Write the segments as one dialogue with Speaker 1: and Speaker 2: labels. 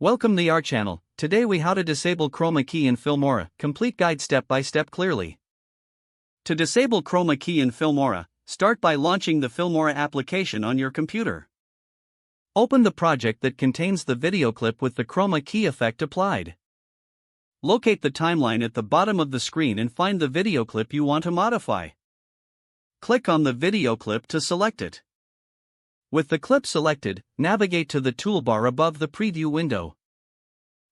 Speaker 1: Welcome to our channel. Today we how to disable Chroma key in Filmora, complete guide step by step clearly. To disable Chroma key in Filmora, start by launching the Filmora application on your computer. Open the project that contains the video clip with the Chroma key effect applied. Locate the timeline at the bottom of the screen and find the video clip you want to modify. Click on the video clip to select it. With the clip selected, navigate to the toolbar above the preview window.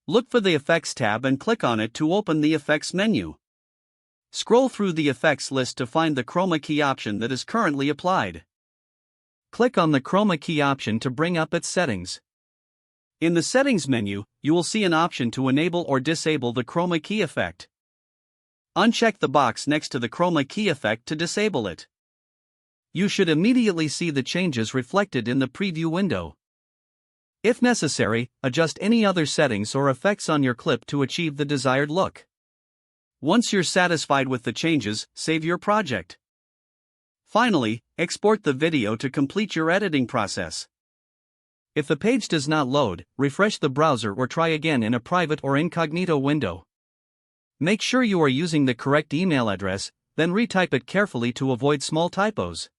Speaker 1: Look for the Effects tab and click on it to open the Effects menu. Scroll through the Effects list to find the Chroma key option that is currently applied. Click on the Chroma key option to bring up its settings. In the Settings menu, you will see an option to enable or disable the Chroma key effect. Uncheck the box next to the Chroma key effect to disable it. You should immediately see the changes reflected in the preview window. If necessary, adjust any other settings or effects on your clip to achieve the desired look. Once you're satisfied with the changes, save your project. Finally, export the video to complete your editing process. If the page does not load, refresh the browser or try again in a private or incognito window. Make sure you are using the correct email address, then retype it carefully to avoid small typos.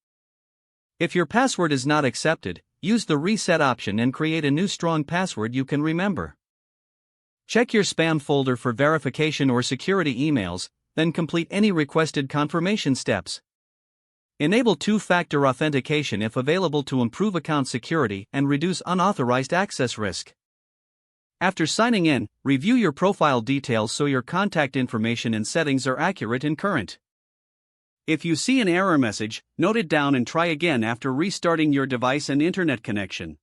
Speaker 1: If your password is not accepted, use the reset option and create a new strong password you can remember. Check your spam folder for verification or security emails, then complete any requested confirmation steps. Enable two-factor authentication if available to improve account security and reduce unauthorized access risk. After signing in, review your profile details so your contact information and settings are accurate and current. If you see an error message, note it down and try again after restarting your device and internet connection.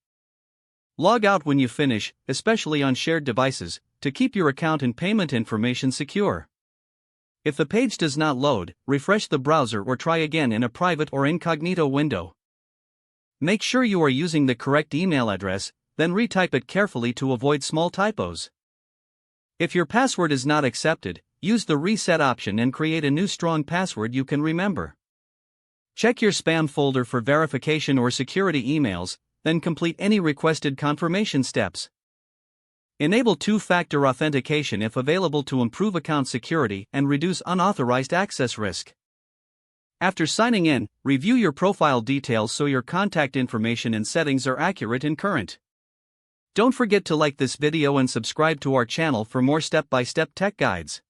Speaker 1: Log out when you finish, especially on shared devices, to keep your account and payment information secure. If the page does not load, refresh the browser or try again in a private or incognito window. Make sure you are using the correct email address, then retype it carefully to avoid small typos. If your password is not accepted, use the reset option and create a new strong password you can remember. Check your spam folder for verification or security emails, then complete any requested confirmation steps. Enable two-factor authentication if available to improve account security and reduce unauthorized access risk. After signing in, review your profile details so your contact information and settings are accurate and current. Don't forget to like this video and subscribe to our channel for more step-by-step tech guides.